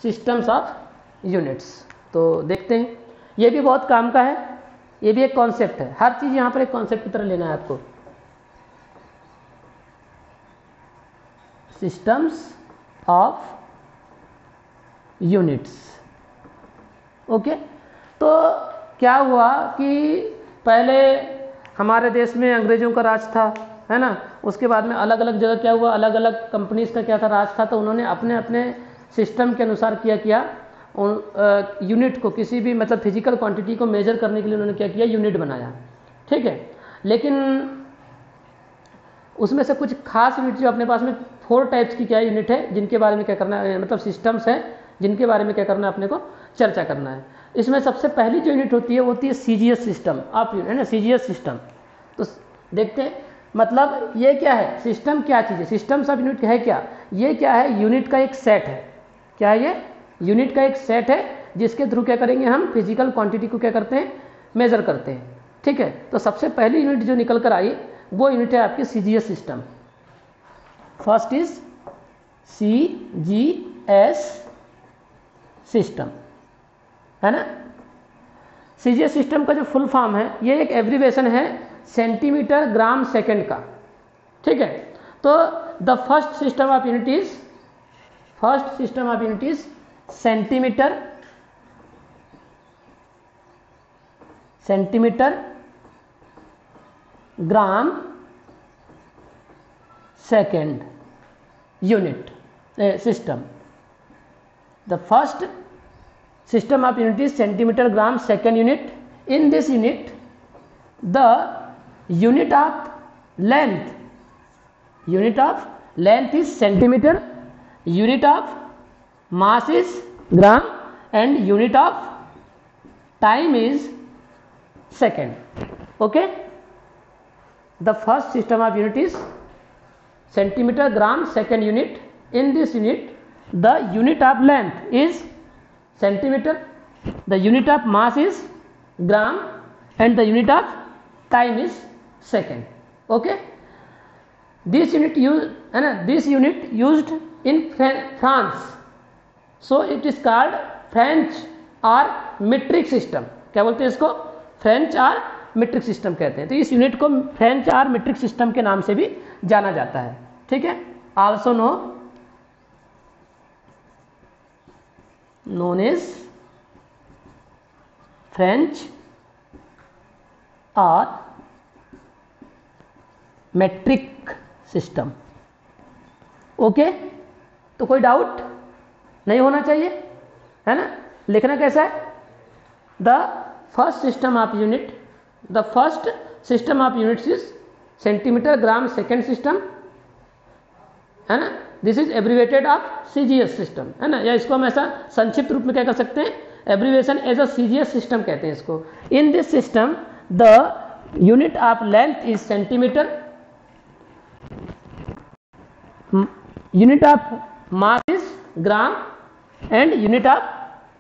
Systems of units. तो देखते हैं, ये भी बहुत काम का है, ये भी एक कॉन्सेप्ट है, हर चीज़ यहाँ पर एक कॉन्सेप्ट की तरह लेना है आपको। Systems of units, okay. तो क्या हुआ कि पहले हमारे देश में अंग्रेजों का राज था, है ना, उसके बाद में अलग अलग जगह क्या हुआ, अलग अलग कंपनीज का क्या था, राज था। तो उन्होंने अपने अपने सिस्टम के अनुसार किया यूनिट को, किसी भी मतलब फिजिकल क्वांटिटी को मेजर करने के लिए उन्होंने क्या किया, यूनिट बनाया, ठीक है। लेकिन उसमें से कुछ खास यूनिट जो अपने पास में 4 टाइप्स की क्या यूनिट है, जिनके बारे में क्या करना है, मतलब सिस्टम्स है जिनके बारे में क्या करना है, अपने को चर्चा करना है। इसमें सबसे पहली जो यूनिट होती है वो होती है सीजीएस सिस्टम ऑफ यूनिट, है ना, सीजीएस सिस्टम। तो देखते हैं, मतलब ये क्या है, सिस्टम क्या चीज़ है, सिस्टम्स ऑफ यूनिट है क्या, ये क्या है, यूनिट का एक सेट है। क्या है ये, यूनिट का एक सेट है जिसके थ्रू क्या करेंगे हम, फिजिकल क्वांटिटी को क्या करते हैं, मेजर करते हैं, ठीक है। तो सबसे पहली यूनिट जो निकल कर आई वो यूनिट है आपकी CGS system. First is CGS system, है ना। सीजीएस सिस्टम का जो फुल फॉर्म है, ये एक एब्रीवेशन है सेंटीमीटर ग्राम सेकंड का, ठीक है। तो the first system of unit is centimetre gram second unit system. The first system of unit is centimeter gram second unit. In this unit, the unit of length is centimeter, unit of mass is gram, and unit of time is second, okay. The first system of unit is centimeter gram second unit. In this unit, the unit of length is centimeter, the unit of mass is gram, and the unit of time is second, okay. This unit used in France, so it is called French or metric system। क्या बोलते हैं इसको, French और metric system कहते हैं। तो इस unit को फ्रेंच और मीट्रिक सिस्टम के नाम से भी जाना जाता है, ठीक है। Also known as French or metric system, okay. तो कोई डाउट नहीं होना चाहिए, है ना। लिखना कैसा है, the first system of units is centimetre gram second system, है ना। This is abbreviated of CGS system, है ना, या इसको हम ऐसा संक्षिप्त रूप में क्या कर सकते हैं, abbreviation as a CGS system कहते हैं इसको। In this system the unit of length is centimetre, unit of mass is gram, and unit of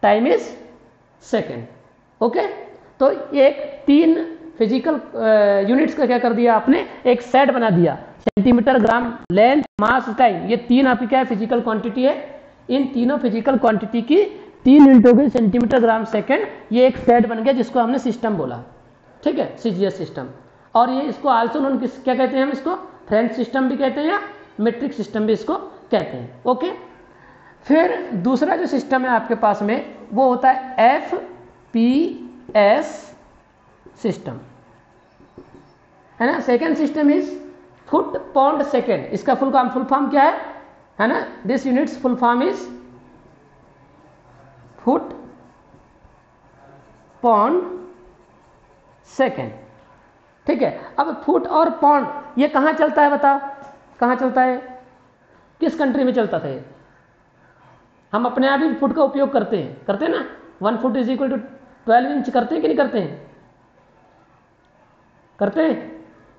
time is second, okay. तो एक 3 फिजिकल यूनिट्स का क्या कर दिया आपने, एक सेट बना दिया, centimetre gram length mass time, ये 3 आपकी क्या है, फिजिकल क्वांटिटी है। इन तीनों फिजिकल क्वांटिटी की 3 यूनिट हो गई, सेंटीमीटर ग्राम सेकंड, ये एक सेट बन गया जिसको हमने सिस्टम बोला, ठीक है, सीजीएस सिस्टम। और ये इसको आल्सो नोन क्या कहते हैं, हम इसको फ्रेंच सिस्टम भी कहते हैं या मीट्रिक सिस्टम भी इसको कहते हैं, ओके। फिर दूसरा जो सिस्टम है आपके पास में वो होता है एफपीएस सिस्टम, है ना। Second system is foot pound second, इसका फुल फॉर्म क्या है ना, this units full form is foot pound second, ठीक है। अब फुट और पाउंड ये कहाँ चलता है, बताओ कहाँ चलता है, किस कंट्री में चलता था ये। हम अपने आप ही फुट का उपयोग करते हैं ना, 1 foot is equal to 12 inch, करते हैं कि नहीं करते हैं, करते हैं,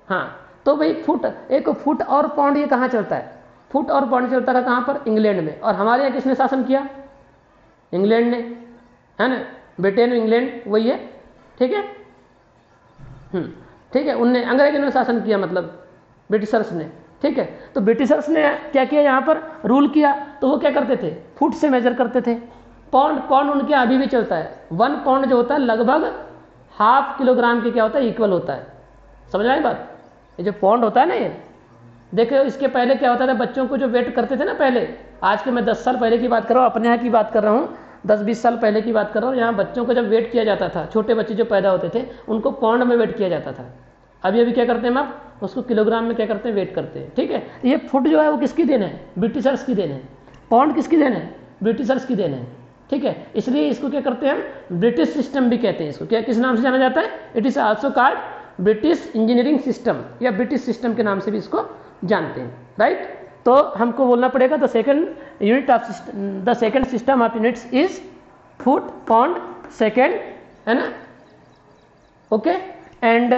हाँ। तो भाई एक फुट और पाउंड ये कहाँ चलता है, फुट और पाउंड चलता था कहाँ पर, इंग्लैंड में। और हमारे यहाँ किसने शासन किया, इंग्लैंड ने, है ना, ब्रिटेन इंग्लैंड वही है, ठीक है, ठीक है। उनने अंग्रेजों ने शासन किया, मतलब ब्रिटिशर्स ने, ठीक है। तो ब्रिटिशर्स ने क्या किया, यहाँ पर रूल किया, तो वो क्या करते थे, फुट से मेजर करते थे। पाउंड उनके अभी भी चलता है। 1 पाउंड जो होता है लगभग ½ किलोग्राम के क्या होता है, इक्वल होता है। समझ में आई बात? ये जो पाउंड होता है ना, ये देखो, इसके पहले क्या होता था, बच्चों को जो वेट करते थे ना पहले, आज के मैं 10 साल पहले की बात कर रहा हूँ, अपने यहाँ की बात कर रहा हूँ, 10-20 साल पहले की बात कर रहा हूँ। यहाँ बच्चों को जब वेट किया जाता था, छोटे बच्चे जो पैदा होते थे उनको पाउंड में वेट किया जाता था। अभी क्या करते हैं हम, आप उसको किलोग्राम में क्या करते हैं, वेट करते हैं। ठीक है। ये फुट जो है वो किसकी देन है, ब्रिटिशर्स की देन है। पाउंड किसकी देन है, ब्रिटिशर्स की देन है। ठीक है। इसलिए इसको क्या करते हैं हम, ब्रिटिश सिस्टम भी कहते हैं इसको। क्या किस नाम से जाना जाता है, it is also called British engineering system, या ब्रिटिश सिस्टम के नाम से भी इसको जानते हैं। राइट। तो हमको बोलना पड़ेगा the second system of units is foot, pound, second, है ना। Okay. And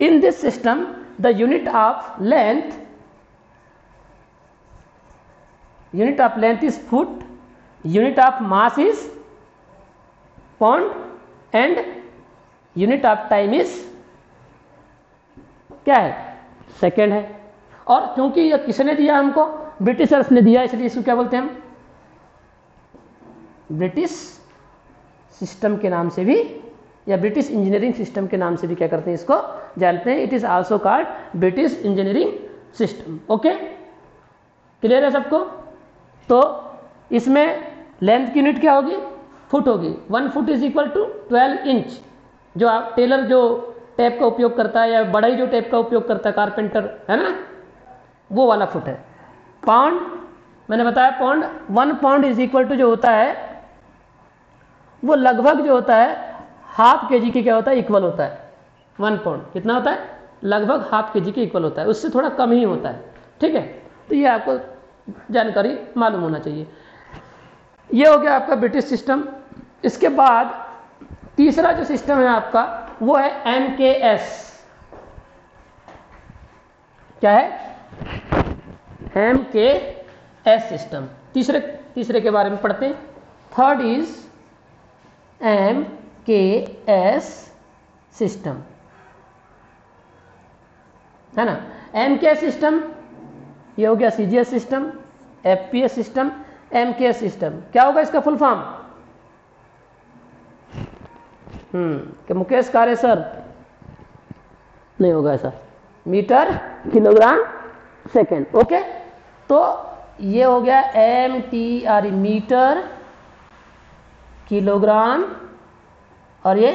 in this system the unit of length is foot, unit of mass is pound, and unit of time is क्या है, second है। और क्योंकि ये किसने दिया हमको, ब्रिटिशर्स ने दिया, इसलिए इसको क्या बोलते हैं हम, ब्रिटिश सिस्टम के नाम से भी, या ब्रिटिश इंजीनियरिंग सिस्टम के नाम से भी क्या करते हैं, इसको जानते हैं। It is also called British engineering system. Okay, clear है सबको? तो इसमें लेंथ की यूनिट क्या होगी, फुट होगी। 1 foot is equal to 12 inch. जो आप टेलर जो टेप का उपयोग करता है, या बढ़ई जो टेप का उपयोग करता है, कारपेंटर, है ना, वो वाला फुट है। पाउंड मैंने बताया, pound 1 pound is equal to जो होता है वो लगभग जो होता है ½ kg के क्या होता है, इक्वल होता है। 1 पाउंड कितना होता है, लगभग ½ kg के इक्वल होता है, उससे थोड़ा कम ही होता है। ठीक है। तो ये आपको जानकारी मालूम होना चाहिए। ये हो गया आपका ब्रिटिश सिस्टम। इसके बाद तीसरा जो सिस्टम है आपका वो है MKS। क्या है, MKS सिस्टम। तीसरे के बारे में पढ़ते हैं। थर्ड इज MKS सिस्टम, है ना। MKS सिस्टम, ये हो गया CGS system, FPS system, MKS system. क्या होगा इसका फुल फॉर्म? कि मुकेश कार्य सर नहीं होगा ऐसा, मीटर किलोग्राम सेकेंड। ओके। तो ये हो गया MTR, मीटर किलोग्राम, और ये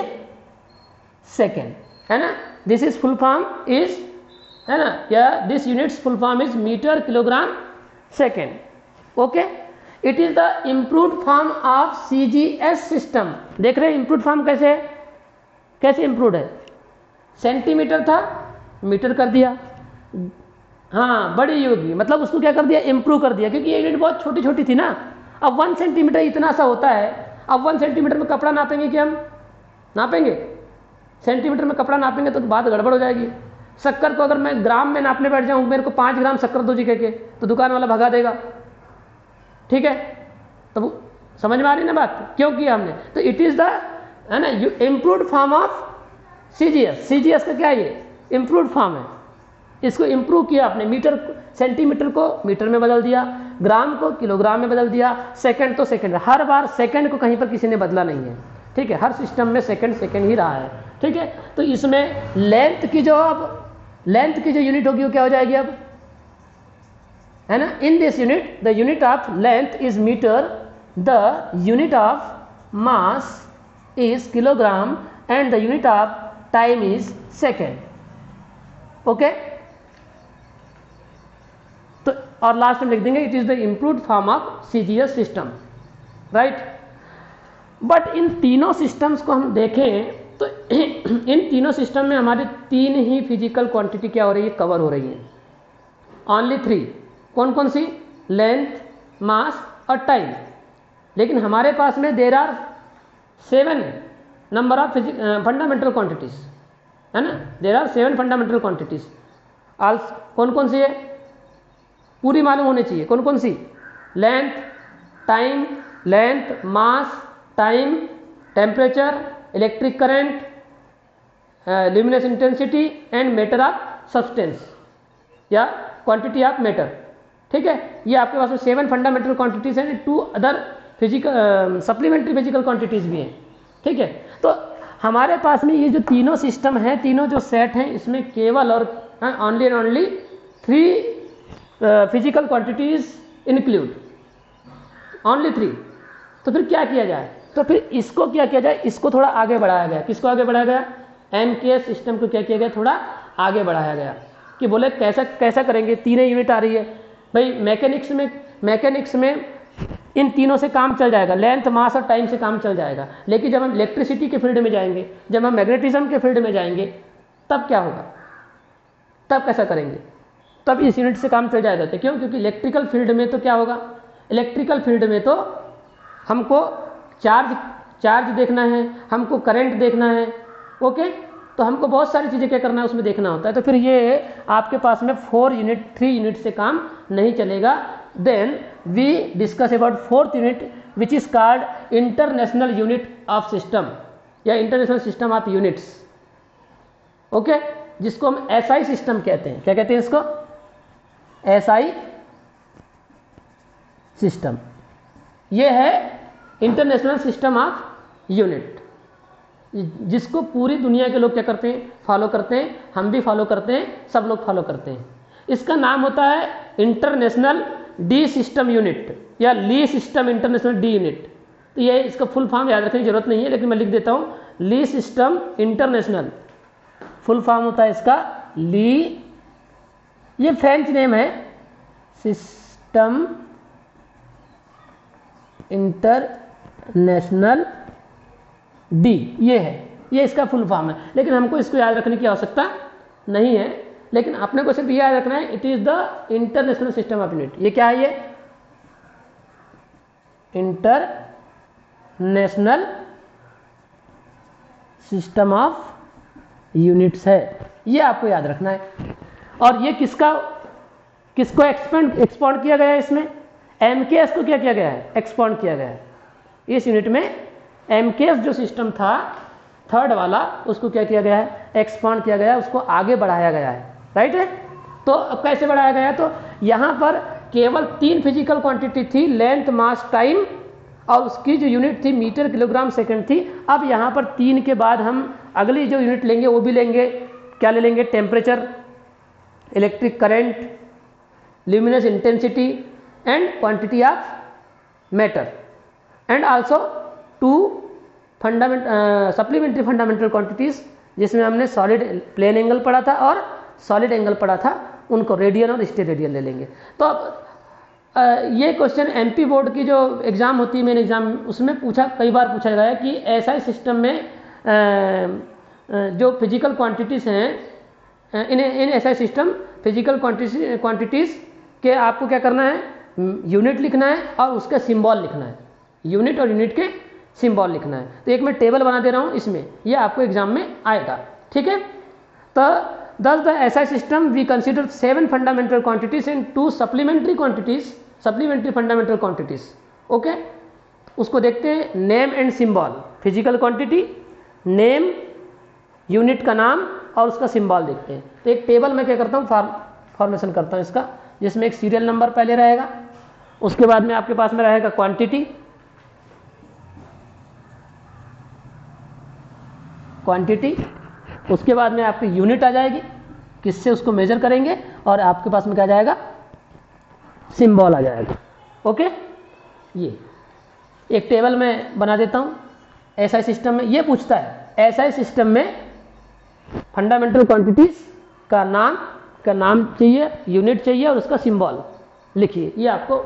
सेकेंड, है ना। This is full form is, है ना, या this units full form is metre kilogram second. Okay. It is the improved form of CGS system. देख रहे हैं इम्प्रूव्ड फॉर्म कैसे है, कैसे इम्प्रूव्ड है। सेंटीमीटर था, मीटर कर दिया, हाँ, बड़ी होगी, मतलब उसको क्या कर दिया, इम्प्रूव कर दिया, क्योंकि ये यूनिट बहुत छोटी छोटी थी ना। अब 1 सेंटीमीटर इतना सा होता है। अब 1 सेंटीमीटर में कपड़ा नापेंगे क्या, हम नापेंगे? सेंटीमीटर में कपड़ा नापेंगे तो बात गड़बड़ हो जाएगी। शक्कर को अगर मैं ग्राम में नापने बैठ जाऊँ, मेरे को 5 ग्राम शक्कर दो जी के, तो दुकान वाला भगा देगा। ठीक है। तो समझ में आ रही ना बात, क्यों किया हमने? तो इट इज द, है ना, इम्प्रूव्ड फॉर्म ऑफ CGS का क्या है, ये इम्प्रूव्ड फॉर्म है। इसको इम्प्रूव किया आपने, सेंटीमीटर को मीटर में बदल दिया, ग्राम को किलोग्राम में बदल दिया, सेकंड तो सेकंड, हर बार सेकंड को कहीं पर किसी ने बदला नहीं है। ठीक है। हर सिस्टम में सेकंड ही रहा है। ठीक है। तो इसमें लेंथ की जो यूनिट होगी वो क्या हो जाएगी अब, है ना। In this unit the unit of length is metre, the unit of mass is kilogram, and the unit of time is second. Okay. तो और लास्ट में लिख देंगे it is the improved form of CGS system. Right. But इन तीनों systems को हम देखें तो इन तीनों सिस्टम में हमारी 3 ही फिजिकल क्वांटिटी क्या हो रही है, कवर हो रही है। ओनली 3। कौन कौन सी? लेंथ, मास और टाइम। लेकिन हमारे पास में there are 7 number of fundamental quantities, है ना। There are 7 fundamental quantities. कौन कौन सी है, पूरी मालूम होनी चाहिए। कौन कौन सी? Length, time, length, mass, time, temperature, electric current, luminous intensity and matter of substance, या क्वांटिटी ऑफ मैटर। ठीक है, ये आपके पास में 7 फंडामेंटल क्वांटिटीज हैं, 2 other physical supplementary physical quantities भी हैं। ठीक है, तो हमारे पास में ये जो तीनों सिस्टम हैं, तीनों जो सेट हैं, इसमें केवल और only and only 3 physical quantities include, only 3। तो फिर क्या किया जाए, तो फिर इसको क्या किया जाए, इसको थोड़ा आगे बढ़ाया गया। किसको आगे बढ़ाया गया, एमकेएस सिस्टम को क्या किया गया, थोड़ा आगे बढ़ाया गया कि बोले कैसा करेंगे, 3 यूनिट आ रही है भाई, मैकेनिक्स में इन तीनों से काम चल जाएगा, लेंथ मास और टाइम से काम चल जाएगा। लेकिन जब हम इलेक्ट्रिसिटी के फील्ड में जाएंगे, जब हम मैग्नेटिज्म के फील्ड में जाएंगे, तब क्या होगा, तब कैसा करेंगे, तब इस यूनिट से काम चल जाएगा। तो क्यों, क्योंकि इलेक्ट्रिकल फील्ड में तो क्या होगा, इलेक्ट्रिकल फील्ड में तो हमको चार्ज देखना है, हमको करंट देखना है। ओके, तो हमको बहुत सारी चीज़ें क्या करना है, उसमें देखना होता है। तो फिर ये आपके पास में 3 यूनिट से काम नहीं चलेगा। Then we discuss about 4th unit which is called international unit of system या international system of units. Okay, जिसको हम एसआई सिस्टम कहते हैं। क्या कहते हैं इसको, एसआई सिस्टम। ये है इंटरनेशनल सिस्टम ऑफ यूनिट, जिसको पूरी दुनिया के लोग क्या करते हैं, फॉलो करते हैं, हम भी फॉलो करते हैं, सब लोग फॉलो करते हैं। इसका नाम होता है इंटरनेशनल डी सिस्टम यूनिट या ली सिस्टम इंटरनेशनल डी यूनिट। तो ये इसका फुल फॉर्म याद रखने की जरूरत नहीं है, लेकिन मैं लिख देता हूँ, ली सिस्टम इंटरनेशनल, फुल फॉर्म होता है इसका ली, ये फ्रेंच नेम है, सिस्टम इंटरनेशनल डी, ये है, ये इसका फुल फॉर्म है। लेकिन हमको इसको याद रखने की आवश्यकता नहीं है, लेकिन अपने को सिर्फ ये याद रखना है, it is the international system of unit. ये क्या है, ये इंटरनेशनल सिस्टम ऑफ यूनिट्स है, ये आपको याद रखना है। और ये किसको एक्सपांड किया गया है, इसमें एमकेएस को क्या किया गया है, एक्सपांड किया गया है। इस यूनिट में एमकेएस जो सिस्टम था 3rd वाला, उसको क्या किया गया है, एक्सपांड किया गया है, उसको आगे बढ़ाया गया है। राइट है, तो अब कैसे बढ़ाया गया है, तो यहाँ पर केवल 3 फिजिकल क्वांटिटी थी, लेंथ मास टाइम, और उसकी जो यूनिट थी मीटर किलोग्राम सेकंड थी। अब यहाँ पर 3 के बाद हम अगली जो यूनिट लेंगे वो भी लेंगे, क्या ले लेंगे, temperature, electric current, luminous intensity and quantity of matter, and also 2 supplementary fundamental quantities, जिसमें हमने सॉलिड प्लेन एंगल पढ़ा था और सॉलिड एंगल पढ़ा था, उनको रेडियन और स्टेरेडियन ले लेंगे। तो अब ये क्वेश्चन एमपी बोर्ड की जो एग्ज़ाम होती है, मेन एग्ज़ाम, उसमें कई बार पूछा गया है कि एसआई सिस्टम में जो फिजिकल क्वांटिटीज़ हैं, in SI system physical quantities के आपको क्या करना है, यूनिट लिखना है और उसका सिंबल लिखना है, यूनिट और यूनिट के सिंबल लिखना है। तो एक मैं टेबल बना दे रहा हूँ, इसमें ये आपको एग्जाम में आएगा। ठीक है, तो thus the SI system we consider 7 fundamental quantities and 2 supplementary fundamental quantities. Okay, उसको देखते हैं, name and symbol, physical quantity, name, unit का नाम और उसका सिंबल देखते हैं। तो एक टेबल में क्या करता हूँ, फॉर्मेशन करता हूँ इसका, जिसमें एक सीरियल नंबर पहले रहेगा, उसके बाद में आपके पास में रहेगा क्वांटिटी, उसके बाद में आपकी यूनिट आ जाएगी, किससे उसको मेजर करेंगे, और आपके पास में क्या जाएगा, सिंबल आ जाएगा। ओके, ये एक टेबल में बना देता हूँ। एसआई सिस्टम में ये पूछता है, एसआई सिस्टम में फंडामेंटल क्वांटिटीज का नाम चाहिए, यूनिट चाहिए और उसका सिंबल लिखिए। ये आपको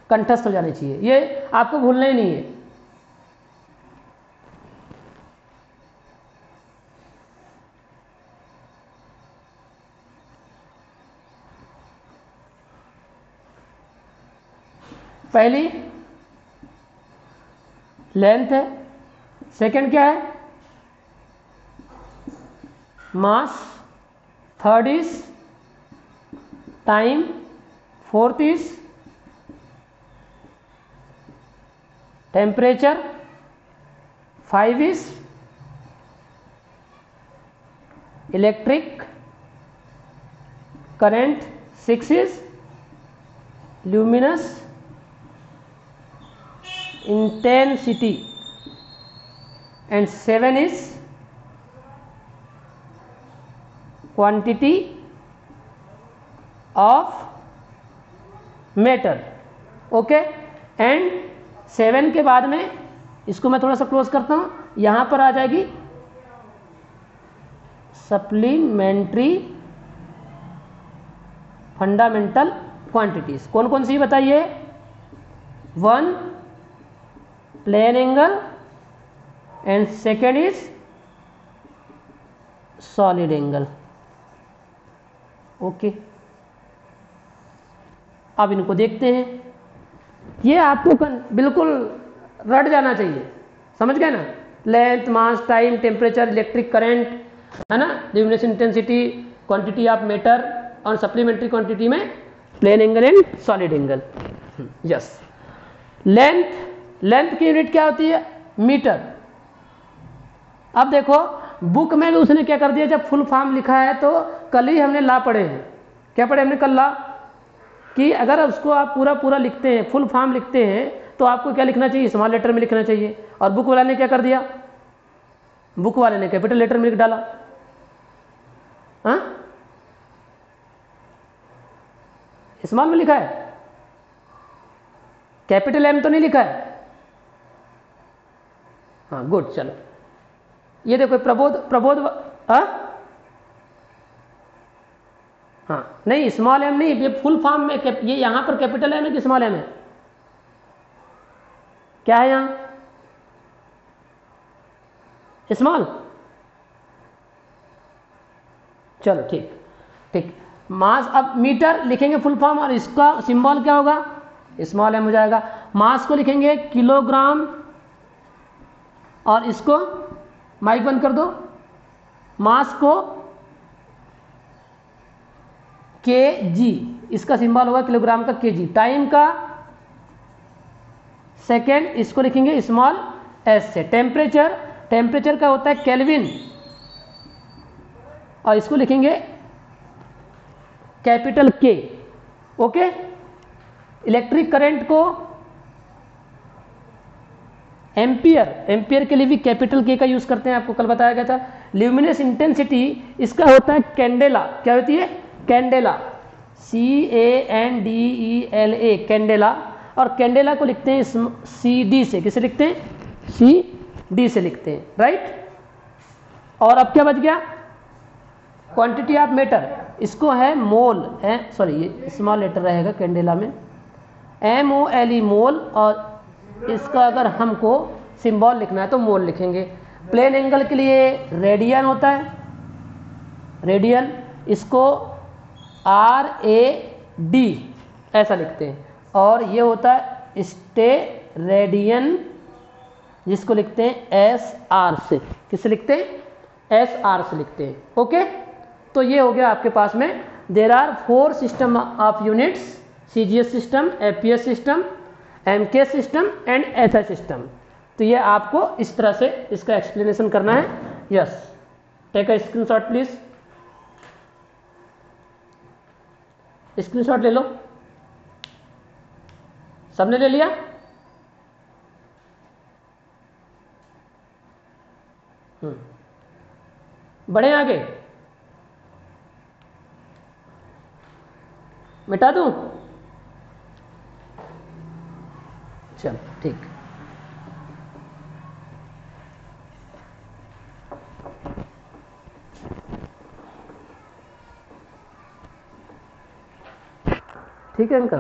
कंठस्थ हो जानी चाहिए, ये आपको भूलना ही नहीं है। पहली लेंथ है, सेकंड क्या है, mass, third is time, fourth is temperature, 5 is electric current, 6 is luminous intensity and 7 is quantity of matter. Okay, and 7 के बाद में इसको मैं थोड़ा सा क्लोज करता हूं, यहां पर आ जाएगी सप्लीमेंट्री फंडामेंटल क्वांटिटीज. कौन कौन सी बताइए? 1 plane angle and second is solid angle. Okay, अब इनको देखते हैं. ये आपको बिल्कुल रट जाना चाहिए, समझ गए ना? Length, mass, time, temperature, electric current, है ना, luminous intensity, quantity of matter और सप्लीमेंट्री क्वांटिटी में plane angle and solid angle. Yes. Length की यूनिट क्या होती है? मीटर. अब देखो बुक में भी उसने क्या कर दिया, जब फुल फॉर्म लिखा है तो कल ही हमने ला पढ़े हैं. क्या पढ़े हमने कल? ला कि अगर उसको आप पूरा लिखते हैं, फुल फॉर्म लिखते हैं, तो आपको क्या लिखना चाहिए? स्मॉल लेटर में लिखना चाहिए. और बुक वाले ने क्या कर दिया? बुक वाले ने कैपिटल लेटर में लिख डाला. हाँ, स्मॉल में लिखा है, कैपिटल एम तो नहीं लिखा है. हाँ गुड. चलो ये देखो प्रबोध हाँ नहीं, स्मॉल एम नहीं, ये फुल फॉर्म में ये यहां पर कैपिटल एम है कि स्मॉल एम है? क्या है यहां? स्मॉल. चलो ठीक. मास, अब मीटर लिखेंगे फुल फॉर्म और इसका सिंबल क्या होगा? स्मॉल एम हो जाएगा. मास को लिखेंगे किलोग्राम और इसको माइक बंद कर दो. मास को केजी, इसका सिंबल होगा किलोग्राम का केजी. टाइम का सेकेंड, इसको लिखेंगे स्मॉल एस से. टेम्परेचर का होता है केल्विन और इसको लिखेंगे कैपिटल के. ओके. इलेक्ट्रिक करंट को एम्पियर के लिए भी कैपिटल के का यूज करते हैं, आपको कल बताया गया था. ल्यूमिनस इंटेंसिटी इसका होता है कैंडेला. क्या होती है? कैंडेला. CANDELA, candela. और कैंडेला को लिखते हैं CD से. किसे लिखते हैं? CD से लिखते हैं, राइट. और अब क्या बच गया? क्वांटिटी ऑफ मैटर, इसको है मोल. सॉरी, ये स्मॉल लेटर रहेगा कैंडेला में, MOLE, मोल. और इसका अगर हमको सिंबल लिखना है तो मोल लिखेंगे. प्लेन एंगल के लिए रेडियन होता है, रेडियन. इसको RAD ऐसा लिखते हैं. और ये होता है स्टेरेडियन, जिसको लिखते हैं SR से. किससे लिखते हैं? SR से लिखते हैं. ओके. तो ये हो गया आपके पास में. There are 4 system of units: CGS system, APS system, MK system and SI system. तो ये आपको इस तरह से इसका एक्सप्लेनेशन करना है. Yes, take a screenshot please. Screenshot ले लो. सबने ले लिया? बढ़े आगे. मिटा दूं? चलो ठीक. ठीक है इनका.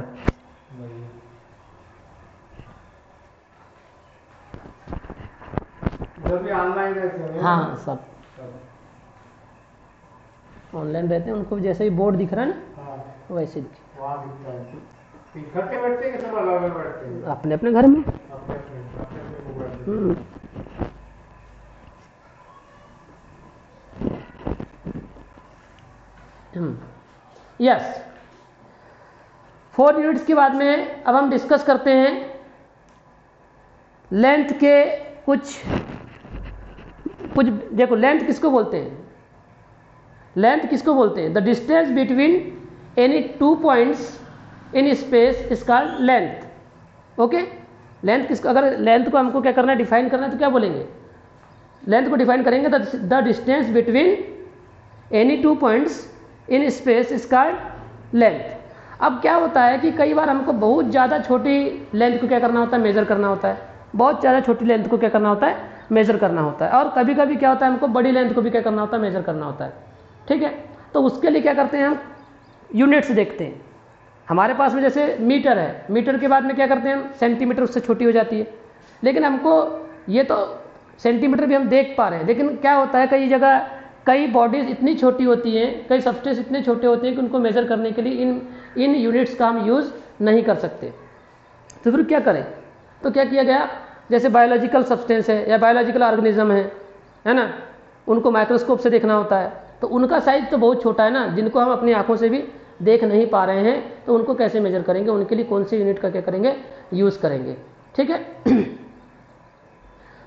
ऑनलाइन हाँ, सब ऑनलाइन रहते हैं. उनको जैसे ही बोर्ड दिख रहा है ना, वैसे दिखे. इकट्ठे बैठते हैं कि सब अलग अलग बैठते हैं? अपने अपने घर में. यस. 4 यूनिट्स के बाद में अब हम डिस्कस करते हैं लेंथ के कुछ. देखो लेंथ किसको बोलते हैं? लेंथ किसको बोलते हैं? The distance between any 2 points in space is called length. Okay, length किसको, अगर लेंथ को हमको क्या करना है, डिफाइन करना है, तो क्या बोलेंगे, लेंथ को डिफाइन करेंगे the distance between any 2 points in space is called length. अब क्या होता है कि कई बार हमको बहुत ज़्यादा छोटी लेंथ को क्या करना होता है, मेज़र करना होता है, बहुत ज़्यादा छोटी लेंथ को क्या करना होता है, मेज़र करना होता है, और कभी कभी क्या होता है हमको बड़ी लेंथ को भी क्या करना होता है, मेज़र करना होता है। ठीक है, तो उसके लिए क्या करते हैं हम, यूनिट्स देखते हैं। हमारे पास में जैसे मीटर है, मीटर के बाद में क्या करते हैं हम, सेंटीमीटर उससे छोटी हो जाती है, लेकिन हमको ये तो सेंटीमीटर भी हम देख पा रहे हैं, लेकिन क्या होता है कई जगह कई बॉडीज़ इतनी छोटी होती हैं, कई सब्सटेंस इतने छोटे होते हैं कि उनको मेज़र करने के लिए इन यूनिट्स का हम यूज़ नहीं कर सकते। तो फिर क्या करें, तो क्या किया गया, जैसे बायोलॉजिकल सब्सटेंस है या बायोलॉजिकल ऑर्गेनिज्म है ना, उनको माइक्रोस्कोप से देखना होता है, तो उनका साइज तो बहुत छोटा है ना, जिनको हम अपनी आंखों से भी देख नहीं पा रहे हैं, तो उनको कैसे मेजर करेंगे, उनके लिए कौन सी यूनिट का क्या करेंगे, यूज़ करेंगे। ठीक है।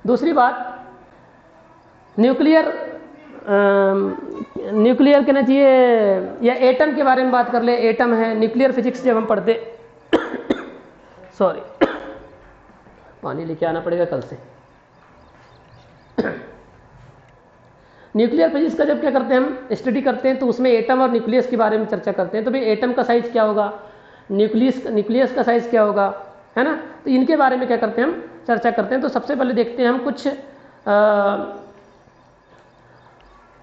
दूसरी बात, न्यूक्लियर कहना चाहिए या एटम के बारे में बात कर ले। एटम है, न्यूक्लियर फिजिक्स जब हम पढ़ते सॉरी पानी लेके आना पड़ेगा कल से। न्यूक्लियर फिजिक्स का जब क्या करते हैं हम स्टडी करते हैं, तो उसमें एटम और न्यूक्लियस के बारे में चर्चा करते हैं। तो भाई एटम का साइज क्या होगा, न्यूक्लियस का साइज क्या होगा, है ना, तो इनके बारे में क्या करते हैं हम चर्चा करते हैं। तो सबसे पहले देखते हैं हम कुछ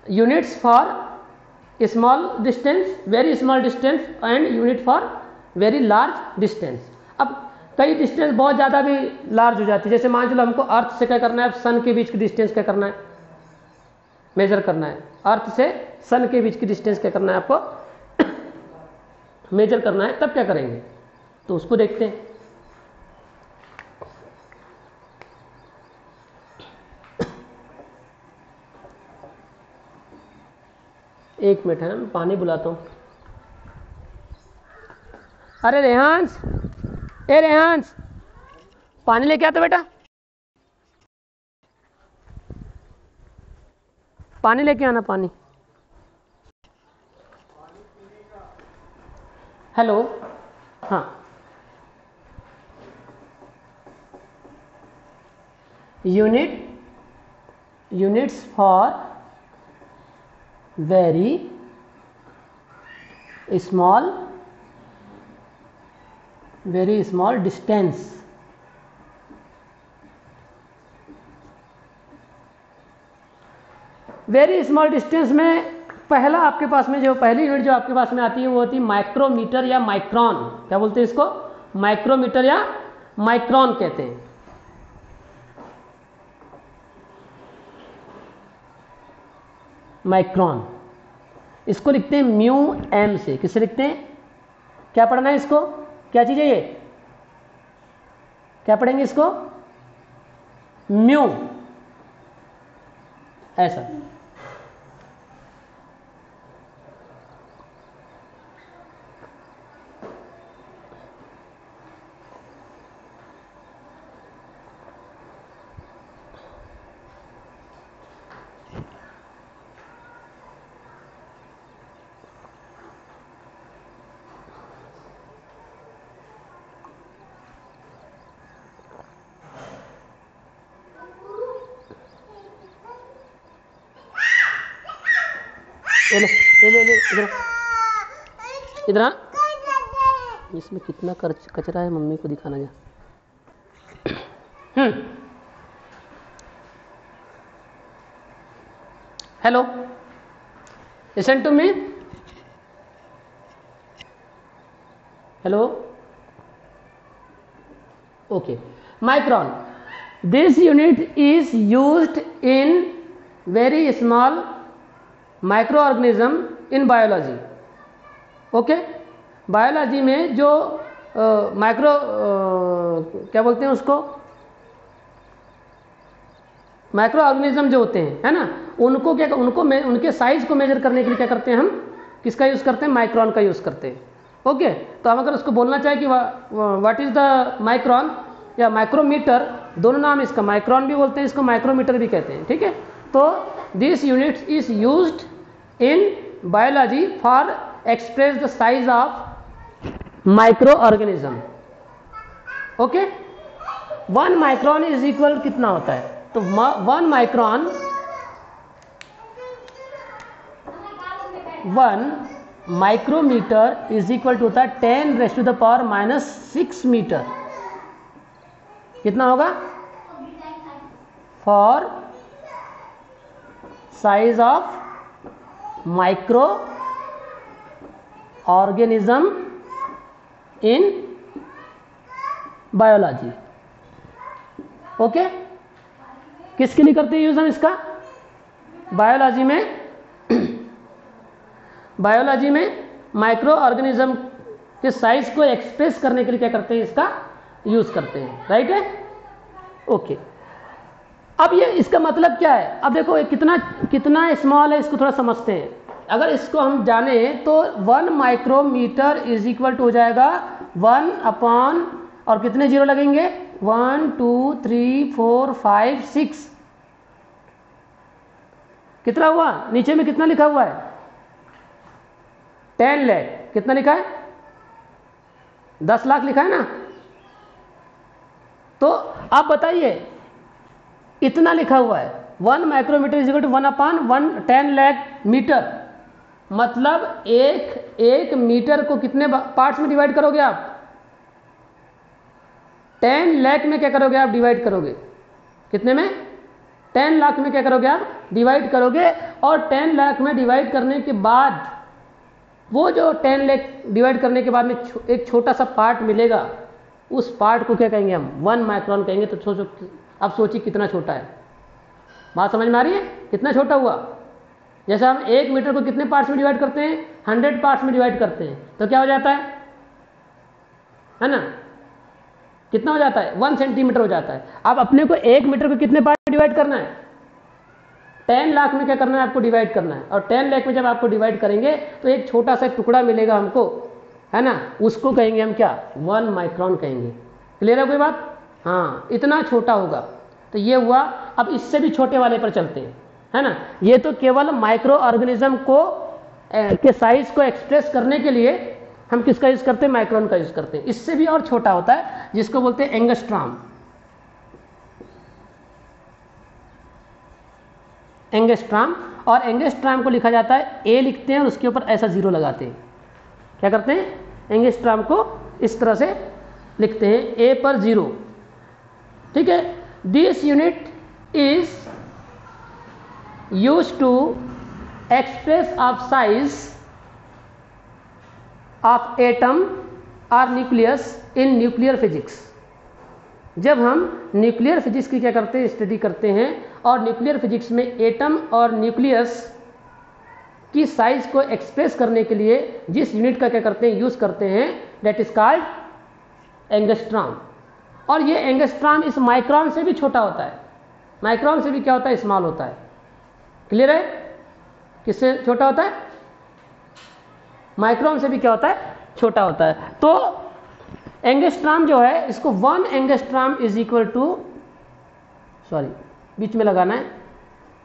units for small distance, very small distance and unit for very large distance. अब कई डिस्टेंस बहुत ज़्यादा भी लार्ज हो जाती है, जैसे मान चलो हमको अर्थ से क्या करना है, सन के बीच की डिस्टेंस क्या करना है, मेजर करना है। अर्थ से सन के बीच की डिस्टेंस क्या करना है आपको मेजर करना है, तब क्या करेंगे, तो उसको देखते हैं। एक मिनट है, मैं पानी बुलाता हूँ। अरे रेहांस, ए रेहांस, पानी लेके आता बेटा, पानी लेके आना, पानी। हेलो, हाँ, units for very small distance. Very small distance में पहला आपके पास में जो पहली यूनिट जो आपके पास में आती है वो होती है माइक्रोमीटर या माइक्रॉन। क्या बोलते हैं इसको, माइक्रोमीटर या माइक्रॉन कहते हैं। माइक्रॉन, इसको लिखते हैं म्यू एम से। किससे लिखते हैं, क्या पढ़ना है इसको, क्या चीज है ये, क्या पढ़ेंगे इसको, म्यू, ऐसा। ले इधर इधर, इसमें कितना कचरा है, मम्मी को दिखाना जा। Hello, listen to me. Hello, okay. Micron, this unit is used in very small microorganism in biology. Okay, biology में जो माइक्रो क्या बोलते हैं उसको, माइक्रो ऑर्गेनिज्म जो होते हैं, है ना, उनको क्या, उनके साइज को मेजर करने के लिए क्या करते हैं हम, किसका यूज़ करते हैं, माइक्रॉन का यूज़ करते हैं। ओके, तो हम अगर उसको बोलना चाहें कि व्हाट इज़ द माइक्रॉन या माइक्रोमीटर, दोनों नाम इसका, माइक्रॉन भी बोलते हैं इसको, माइक्रोमीटर भी कहते हैं। ठीक है, तो this unit is used in biology for express the size of microorganism. Okay, 1 micron is equal कितना होता है? तो 1 micron 1 micrometre is equal to होता है 10⁻⁻⁻6 मीटर। कितना होगा? For size of microorganism in biology. Okay, किसके लिए करते हैं यूज हम इसका? बायोलॉजी में माइक्रो ऑर्गेनिज्म के साइज को एक्सप्रेस करने के लिए क्या करते हैं? इसका यूज करते हैं। राइट है? ओके, अब ये इसका मतलब क्या है? अब देखो ये कितना स्मॉल है, इसको थोड़ा समझते हैं। अगर इसको हम जाने तो 1 माइक्रोमीटर इज इक्वल टू हो जाएगा 1 अपॉन, और कितने जीरो लगेंगे? 1 2 3 4 5 6। कितना हुआ? नीचे में कितना लिखा हुआ है? 10 लाख। कितना लिखा है? 10 लाख लिखा है ना? तो आप बताइए, इतना लिखा हुआ है 1 micrometre is equal to 1 upon 10 lakh metre. मतलब एक मीटर को कितने पार्ट्स में डिवाइड करोगे आप? 10 लाख में क्या करोगे आप? डिवाइड करोगे। कितने में? 10 लाख में क्या करोगे आप? डिवाइड करोगे। और 10 लाख में डिवाइड करने के बाद वो जो 10 लाख डिवाइड करने के बाद में एक छोटा सा पार्ट मिलेगा, उस पार्ट को क्या कहेंगे हम? 1 माइक्रोन कहेंगे। तो सोचो, अब सोचिए कितना छोटा है। बात समझ में आ रही है? कितना छोटा हुआ? जैसे हम 1 मीटर को कितने पार्ट्स में डिवाइड करते हैं? 100 पार्ट्स में डिवाइड करते हैं, तो क्या हो जाता है ना? कितना हो जाता है? 1 सेंटीमीटर हो जाता है। अब अपने को 1 मीटर को कितने पार्ट में डिवाइड करना है? 10 लाख में क्या करना है? आपको डिवाइड करना है। और 10 लाख में जब आपको डिवाइड करेंगे तो एक छोटा सा टुकड़ा मिलेगा हमको, है ना? उसको कहेंगे हम क्या? 1 माइक्रोन कहेंगे। क्लियर है कोई बात? हाँ, इतना छोटा होगा। तो ये हुआ। अब इससे भी छोटे वाले पर चलते हैं, है ना? ये तो केवल माइक्रो ऑर्गेनिज्म को के साइज को एक्सप्रेस करने के लिए हम किसका यूज करते हैं? माइक्रोन का यूज करते हैं। इससे भी और छोटा होता है, जिसको बोलते हैं एंगस्ट्रॉम। एंगस्ट्रॉम, और एंगस्ट्रॉम को लिखा जाता है, ए लिखते हैं और उसके ऊपर ऐसा जीरो लगाते हैं। क्या करते हैं? एंगस्ट्रॉम को इस तरह से लिखते हैं, ए पर 0। ठीक है? This unit is used to express of size of atom और न्यूक्लियस इन न्यूक्लियर फिजिक्स। जब हम न्यूक्लियर फिजिक्स की क्या करते हैं? स्टडी करते हैं। और न्यूक्लियर फिजिक्स में एटम और न्यूक्लियस की साइज को एक्सप्रेस करने के लिए जिस यूनिट का क्या करते हैं? यूज करते हैं, दैट इज कॉल्ड एंगस्ट्रॉम। और ये एंगस्ट्रॉम इस माइक्रोन से भी छोटा होता है। माइक्रोन से भी क्या होता है? स्मॉल होता है। क्लियर है? किससे छोटा होता है? माइक्रोन से भी क्या होता है? छोटा होता है। तो एंगस्ट्रॉम जो है, इसको 1 angstrom is equal to, sorry बीच में लगाना है,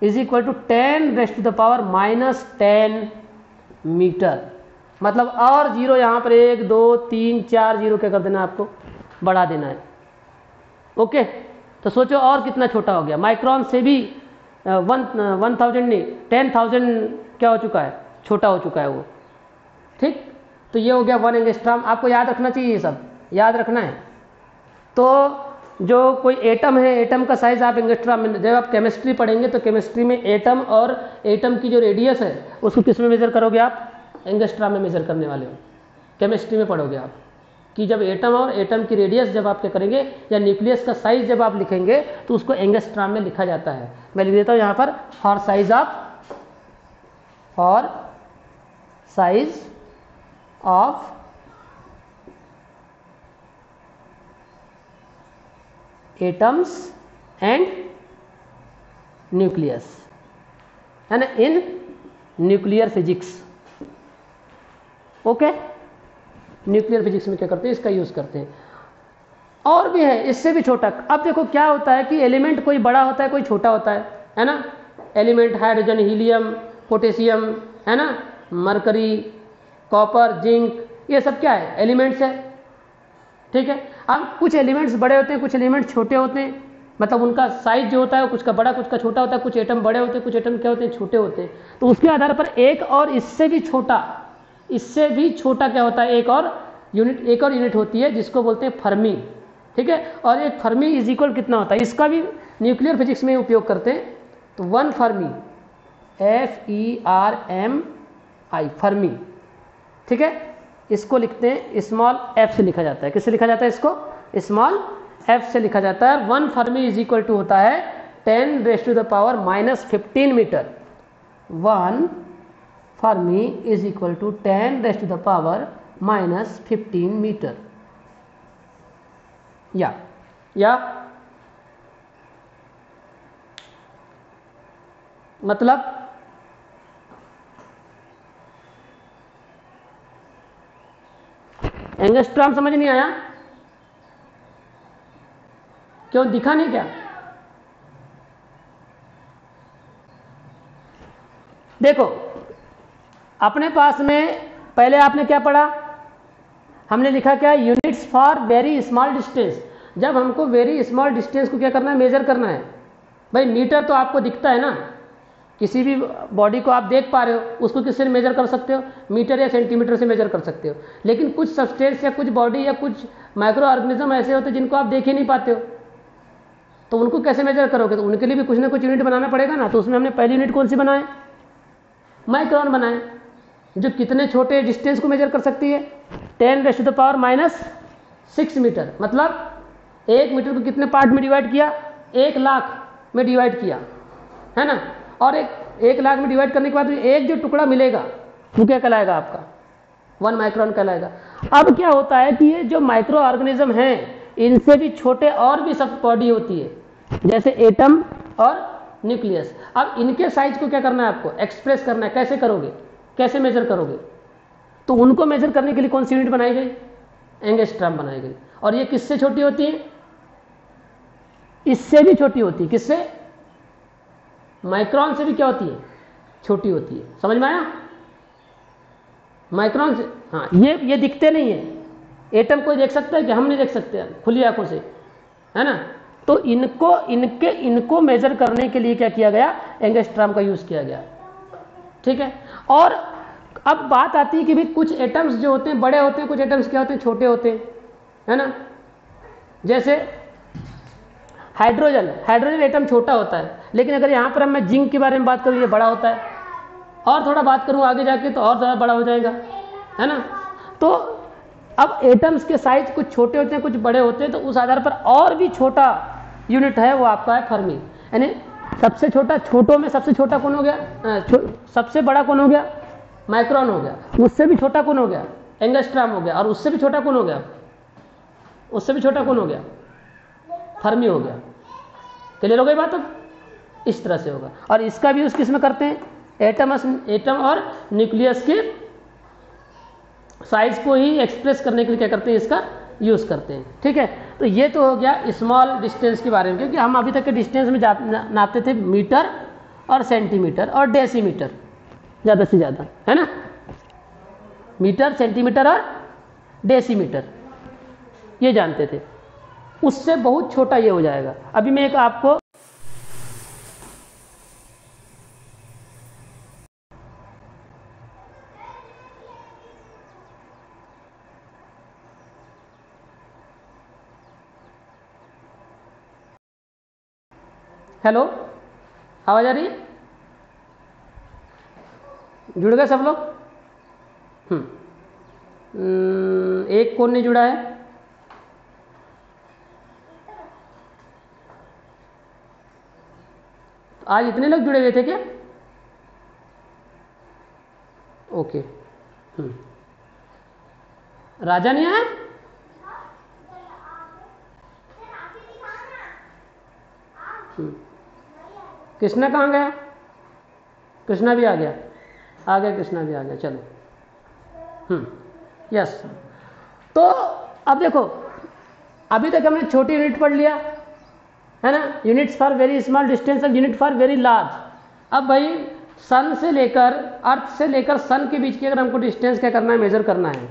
इज इक्वल टू 10⁻⁻10 मीटर। मतलब और जीरो यहाँ पर 1 2 3 4 जीरो क्या कर देना है? आपको बढ़ा देना है। ओके, तो सोचो और कितना छोटा हो गया? माइक्रोन से भी 1000 नहीं, 10,000 क्या हो चुका है? छोटा हो चुका है वो। ठीक, तो ये हो गया 1 एंगस्ट्रॉम। आपको याद रखना चाहिए, ये सब याद रखना है। तो जो कोई एटम है, एटम का साइज आप एंगस्ट्रॉम में, जब आप केमिस्ट्री पढ़ेंगे तो केमिस्ट्री में एटम और एटम की जो रेडियस है उसको किस में मेजर करोगे आप? एंगस्ट्रॉम में मेजर करने वाले हो। केमिस्ट्री में पढ़ोगे आप कि जब एटम और एटम की रेडियस जब आप क्या करेंगे, या न्यूक्लियस का साइज जब आप लिखेंगे तो उसको एंगस्ट्रॉम में लिखा जाता है। मैं लिख देता हूँ यहाँ पर, for size of atoms and nucleus, है ना, in nuclear physics. Okay, nuclear physics में क्या करते हैं? इसका यूज करते हैं। और भी है इससे भी छोटा। अब देखो क्या होता है कि एलिमेंट कोई बड़ा होता है, कोई छोटा होता है ना? एलिमेंट हाइड्रोजन, हीलियम, पोटेशियम, है ना, मरकरी, कॉपर, जिंक, ये सब क्या है, एलिमेंट्स है। ठीक है, अब कुछ एलिमेंट्स बड़े होते हैं, कुछ एलिमेंट्स छोटे होते हैं, मतलब उनका साइज जो होता है कुछ का बड़ा कुछ का छोटा होता है, कुछ एटम बड़े होते हैं, कुछ एटम क्या होते हैं, छोटे होते हैं। तो उसके आधार पर एक और इससे भी छोटा क्या होता है, एक और यूनिट होती है जिसको बोलते हैं फर्मी। ठीक है, और एक फर्मी इज इक्वल कितना होता है, इसका भी न्यूक्लियर फिजिक्स में उपयोग करते हैं। तो 1 फर्मी, FERMI, फर्मी। ठीक है, इसको लिखते हैं स्मॉल f से लिखा जाता है। किससे लिखा जाता है, इसको स्मॉल f से लिखा जाता है। 1 फर्मी इज इक्वल टू होता है 10⁻⁻15 metre. 1 fermi is equal to 10⁻⁻15 metre. या मतलब एंगस्ट्रॉम समझ नहीं आया, क्यों, दिखा नहीं क्या? देखो अपने पास में पहले आपने क्या पढ़ा, हमने लिखा क्या, units for very small distance. जब हमको वेरी स्मॉल डिस्टेंस को क्या करना है, मेजर करना है। भाई मीटर तो आपको दिखता है ना, किसी भी बॉडी को आप देख पा रहे हो, उसको किससे मेजर कर सकते हो, मीटर या सेंटीमीटर से मेजर कर सकते हो। लेकिन कुछ सब्सटेंस या कुछ बॉडी या कुछ माइक्रो ऑर्गेनिज्म ऐसे होते हैं जिनको आप देख ही नहीं पाते हो, तो उनको कैसे मेजर करोगे? तो उनके लिए भी कुछ ना कुछ यूनिट बनाना पड़ेगा ना। तो उसमें हमने पहली यूनिट कौन सी बनाए, माइक्रोन बनाए, जो कितने छोटे डिस्टेंस को मेजर कर सकती है, 10⁻⁻6 मीटर। मतलब 1 मीटर को कितने पार्ट में डिवाइड किया, 1 लाख में डिवाइड किया, है ना। और 1 लाख में डिवाइड करने के बाद एक जो टुकड़ा मिलेगा वो क्या कहलाएगा, आपका 1 माइक्रोन कहलाएगा। अब क्या होता है कि ये जो माइक्रो ऑर्गेनिज्म हैं, इनसे भी छोटे और भी सब बॉडी होती है, जैसे एटम और न्यूक्लियस। अब इनके साइज को क्या करना है, आपको एक्सप्रेस करना है। कैसे करोगे, कैसे मेजर करोगे? तो उनको मेजर करने के लिए कौन सी यूनिट बनाई गई, एंगस्ट्रॉम बनाई गई। और ये किससे छोटी होती है, इससे भी छोटी होती है। किससे, माइक्रोन से भी क्या होती है, छोटी होती है। समझ में आया, माइक्रोन से। हाँ, ये दिखते नहीं है, एटम कोई देख सकता है कि हम नहीं देख सकते खुली आंखों से, है ना। तो इनको मेजर करने के लिए क्या किया गया, एंगस्ट्रॉम का यूज किया गया। ठीक है, और अब बात आती है कि भाई कुछ एटम्स जो होते हैं बड़े होते हैं, कुछ एटम्स क्या होते हैं, छोटे होते हैं, है ना। जैसे हाइड्रोजन एटम छोटा होता है, लेकिन अगर यहाँ पर मैं जिंक के बारे में बात करूँ, ये बड़ा होता है। और थोड़ा बात करूँ आगे जाके तो और ज़्यादा बड़ा हो जाएगा, है ना। तो अब एटम्स के साइज कुछ छोटे होते हैं, कुछ बड़े होते हैं, तो उस आधार पर और भी छोटा यूनिट है वो आपका है फर्मी। यानी सबसे छोटा, छोटों में सबसे छोटा कौन हो गया, सबसे बड़ा कौन हो गया, माइक्रोन हो गया। उससे भी छोटा कौन हो गया, एंगस्ट्रॉम हो गया। और उससे भी छोटा कौन हो गया, उससे भी छोटा कौन हो गया, फर्मी हो गया। क्लियर हो गई बात? अब इस तरह से होगा। और इसका भी यूज किस में करते हैं, एटम और न्यूक्लियस के साइज को ही एक्सप्रेस करने के लिए क्या करते हैं, इसका यूज करते हैं। ठीक है, तो ये तो हो गया स्मॉल डिस्टेंस के बारे में, क्योंकि हम अभी तक के डिस्टेंस में नापते थे मीटर और सेंटीमीटर और डेसीमीटर, ज़्यादा से ज़्यादा, है ना। मीटर, सेंटीमीटर और डेसीमीटर ये जानते थे। उससे बहुत छोटा ये हो जाएगा। अभी मैं एक आपको हेलो, आवाज आ रही है? जुड़ गए सब लोग? एक कौन नहीं जुड़ा है? आज इतने लोग जुड़े हुए थे क्या? ओके। राजा नहीं आया? कृष्णा कहाँ गया? कृष्णा भी आ गया, कृष्णा भी आ गया। चलो, यस। तो अब देखो, अभी तक हमने छोटी यूनिट पढ़ लिया, है ना, units for very small distance और यूनिट फॉर वेरी लार्ज। अब भाई सन से लेकर, अर्थ से लेकर सन के बीच की अगर हमको डिस्टेंस क्या करना है, मेजर करना है,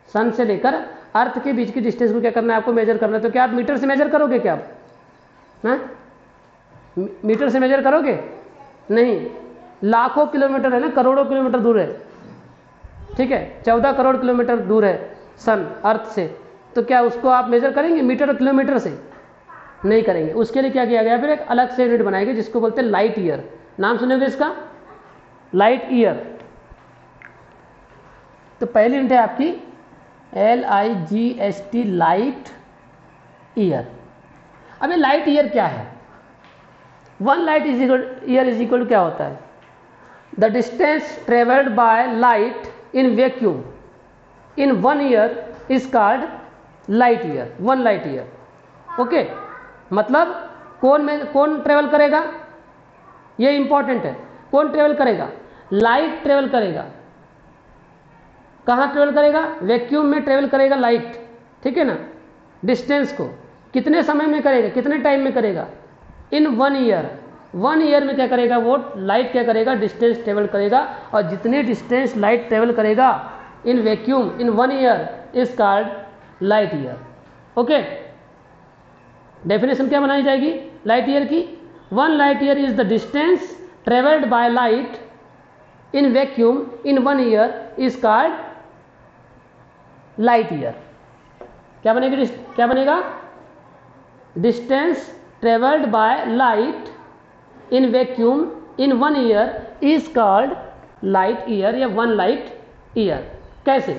सन से लेकर अर्थ के बीच की डिस्टेंस को क्या करना है, आपको मेजर करना है, तो क्या आप मीटर से मेजर करोगे क्या आप? हाँ, मीटर से मेजर करोगे? नहीं, लाखों किलोमीटर है ना, करोड़ों किलोमीटर दूर है, ठीक है, 14 करोड़ किलोमीटर दूर है सन अर्थ से, तो क्या उसको आप मेजर करेंगे मीटर और किलोमीटर से? नहीं करेंगे। उसके लिए क्या किया गया, फिर एक अलग से यूनिट बनाई गई जिसको बोलते हैं लाइट ईयर। नाम सुनोगे इसका, लाइट ईयर। तो पहली यूनिट है आपकी LIGHT, लाइट ईयर। अब ये लाइट ईयर क्या है? 1 लाइट ईयर इज इक्वल क्या होता है? The distance travelled by light in vacuum in 1 year is called light year, 1 light year. Okay, मतलब कौन ट्रेवल करेगा, ये इंपॉर्टेंट है। कौन ट्रेवल करेगा? लाइट ट्रेवल करेगा। कहाँ ट्रेवल करेगा? वैक्यूम में ट्रेवल करेगा लाइट, ठीक है ना। डिस्टेंस को कितने समय में करेगा, कितने टाइम में करेगा? इन 1 ईयर। 1 ईयर में क्या करेगा वो लाइट, क्या करेगा, डिस्टेंस ट्रेवल करेगा। और जितने डिस्टेंस लाइट ट्रेवल करेगा इन vacuum in 1 year is called light year. Okay, definition क्या बनाई जाएगी लाइट ईयर की? 1 light year is the distance travelled by light in vacuum in 1 year is called light year. क्या बनेगी, क्या बनेगा? Distance travelled by light in vacuum in 1 year is called light year या 1 light year. कैसे?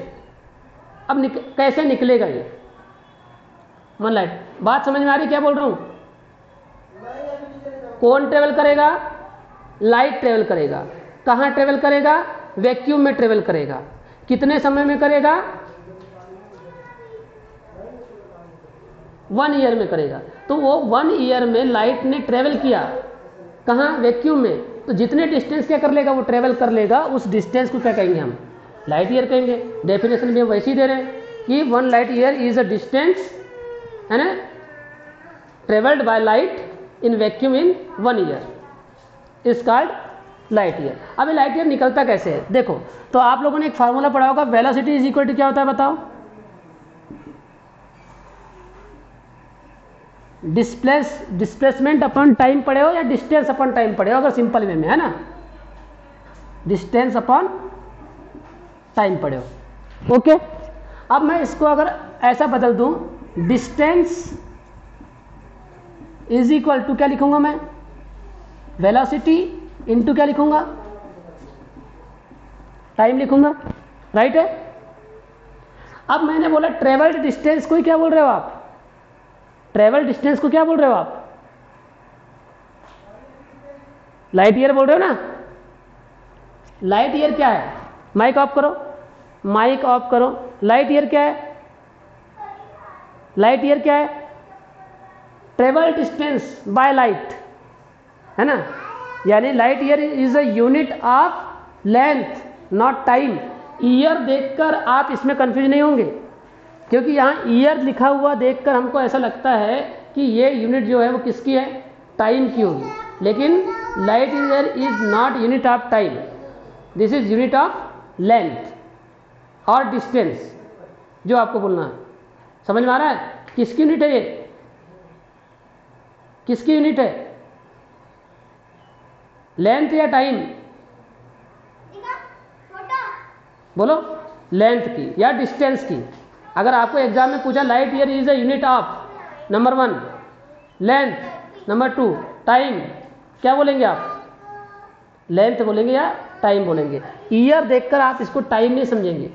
अब कैसे निकलेगा ये 1 लाइट? बात समझ में आ रही क्या बोल रहा हूं? कौन ट्रेवल करेगा? लाइट ट्रेवल करेगा। कहां ट्रेवल करेगा? वैक्यूम में ट्रेवल करेगा। कितने समय में करेगा? 1 ईयर में करेगा। तो वो 1 ईयर में लाइट ने ट्रेवल किया, कहां? वैक्यूम में। तो जितने डिस्टेंस क्या कर लेगा वो ट्रेवल कर लेगा, उस डिस्टेंस को क्या कहेंगे हम? लाइट ईयर कहेंगे। डेफिनेशन भी हम वैसे ही दे रहे हैं कि 1 light year is a distance, है ना, travelled by light in vacuum in 1 year is called light year. अब ये लाइट ईयर निकलता कैसे है देखो। तो आप लोगों ने एक फार्मूला पढ़ा होगा, वेलोसिटी इज इक्वल टू क्या होता है बताओ? डिस्प्लेसमेंट अपॉन टाइम पढ़े हो या डिस्टेंस अपॉन टाइम पढ़े हो? अगर सिंपल वे में, है ना, डिस्टेंस अपॉन टाइम पढ़े हो। ओके, अब मैं इसको अगर ऐसा बदल दूं, डिस्टेंस इज इक्वल टू क्या लिखूंगा मैं? वेलोसिटी इनटू क्या लिखूंगा? टाइम लिखूंगा, राइट है। अब मैंने बोला ट्रेवल्ड डिस्टेंस को ही क्या बोल रहे हो आप? ट्रेवल डिस्टेंस को क्या बोल रहे हो आप? लाइट ईयर बोल रहे हो ना। लाइट ईयर क्या है? माइक ऑफ करो, माइक ऑफ करो। लाइट ईयर क्या है? लाइट ईयर क्या है? ट्रेवल डिस्टेंस बाय लाइट, है ना। यानी light year is a unit of length, not time. Year देखकर आप इसमें कंफ्यूज नहीं होंगे, क्योंकि यहाँ ईयर लिखा हुआ देखकर हमको ऐसा लगता है कि ये यूनिट जो है वो किसकी है? टाइम की होगी। लेकिन light year is not unit of time, this is unit of length और डिस्टेंस, जो आपको बोलना है। समझ में आ रहा है? किसकी यूनिट है ये? किसकी यूनिट है? लेंथ या टाइम? बोलो, लेंथ की या डिस्टेंस की। अगर आपको एग्जाम में पूछा light year is a unit of number 1 length, number 2 time, क्या बोलेंगे आप? लेंथ बोलेंगे या टाइम बोलेंगे? ईयर देखकर आप इसको टाइम नहीं समझेंगे।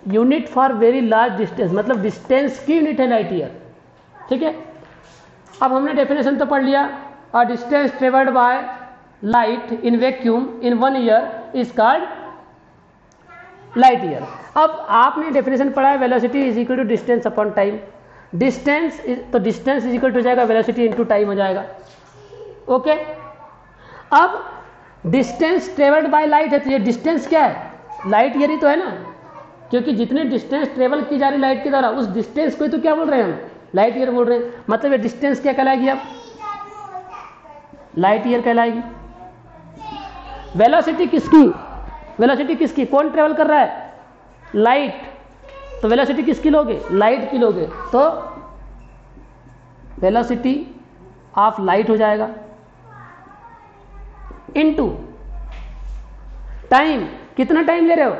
Unit for very large distance, मतलब डिस्टेंस की यूनिट है लाइट ईयर, ठीक है। अब हमने डेफिनेशन तो पढ़ लिया। और distance travelled by light in vacuum in 1 year is called light year. अब आपने डेफिनेशन पढ़ा है, velocity is equal to distance upon time. Distance तो डिस्टेंस इज इक्वल टू जाएगा वेलोसिटी इनटू टाइम हो जाएगा। ओके, अब डिस्टेंस ट्रेवल्ड बाय लाइट है, तो ये डिस्टेंस क्या है? लाइट ईयर ही तो है ना, क्योंकि जितने डिस्टेंस ट्रेवल की जा रही लाइट के द्वारा उस डिस्टेंस को ही तो क्या बोल रहे हैं हम? लाइट ईयर बोल रहे हैं। मतलब ये डिस्टेंस क्या कहलाएगी? अब लाइट ईयर कहलाएगी। वेलोसिटी किसकी, कौन ट्रेवल कर रहा है, लाइट, तो वेलोसिटी किसकी लोगे, लाइट की लोगे, तो वेलोसिटी ऑफ लाइट हो जाएगा इनटू टाइम, कितना टाइम ले रहे हो,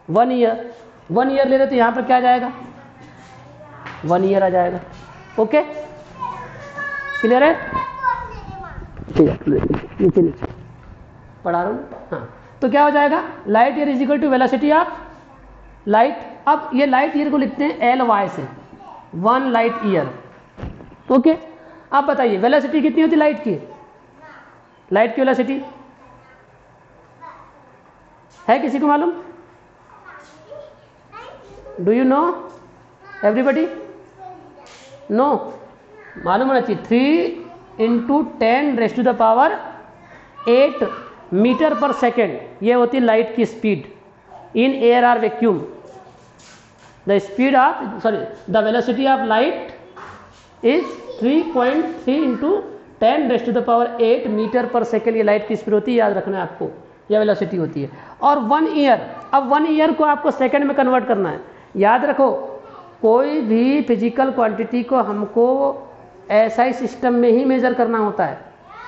1 ईयर, 1 ईयर ले रहे हो तो यहां पर क्या आ जाएगा, 1 ईयर आ जाएगा। ओके, क्लियर है, ठीक है, नीचे नीचे पढ़ा रहा हूँ। हाँ, तो क्या हो जाएगा, light year is equal to velocity of light. अब ये लाइट ईयर को लिखते हैं LY से, 1 लाइट ईयर। ओके, अब बताइए वेलोसिटी कितनी होती है लाइट की, लाइट की वेलोसिटी है किसी को मालूम, do you know everybody, no, मालूम होना चाहिए, 3 × 10⁻⁸ मीटर पर सेकेंड, ये होती है लाइट की speed in air or vacuum. The speed of the velocity of light is 3.3 × 10⁸ metre per second, ये लाइट की स्पीड होती है, याद रखना है आपको, यह वेलोसिटी होती है। और 1 ईयर, अब 1 ईयर को आपको सेकेंड में कन्वर्ट करना है। याद रखो, कोई भी फिजिकल क्वांटिटी को हमको ऐसा सिस्टम में ही मेजर करना होता है।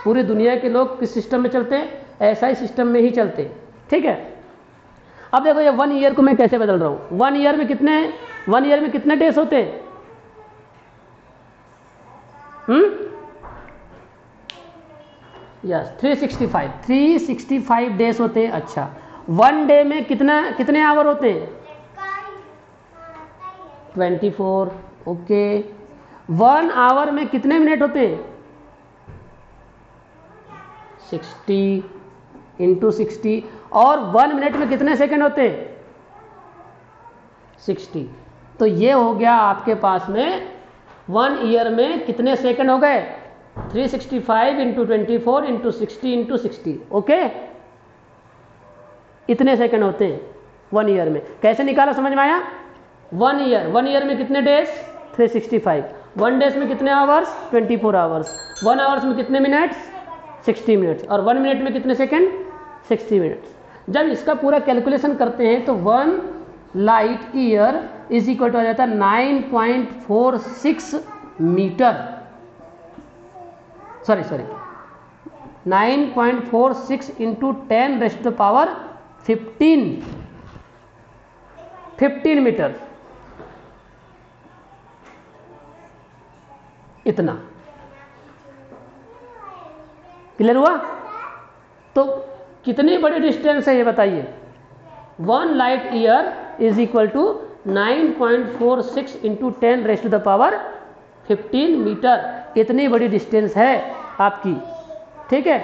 पूरी दुनिया के लोग किस सिस्टम में चलते हैं, ऐसा सिस्टम में ही चलते हैं, ठीक है। अब देखो ये 1 ईयर को मैं कैसे बदल रहा हूं, 1 ईयर में कितने डेज होते हैं, यस 365 डेज होते हैं। अच्छा, 1 डे में कितने आवर होते हैं, 24। ओके, 1 आवर में कितने मिनट होते हैं, 60 × 60। और 1 मिनट में कितने सेकंड होते हैं, 60। तो ये हो गया आपके पास में 1 ईयर में कितने सेकंड हो गए, 365 × 24 × 60 × 60। ओके, इतने सेकंड होते हैं 1 ईयर में। कैसे निकाला, समझ में आया, 1 ईयर में कितने डेज, 365, 1 डेज में कितने आवर्स, 24 आवर्स, 1 आवर्स में कितने मिनट्स, 60 मिनट्स, और 1 मिनट में कितने सेकंड, 60 मिनट्स। जब इसका पूरा कैलकुलेशन करते हैं तो 1 light year is equal to आ जाता है 9.46 मीटर, 9.46 × 10⁻15 मीटर, इतना। क्लियर हुआ, तो कितनी बड़ी डिस्टेंस है ये बताइए, 1 light year is equal to 9.46 × 10⁻15 metre, इतनी बड़ी डिस्टेंस है आपकी, ठीक है।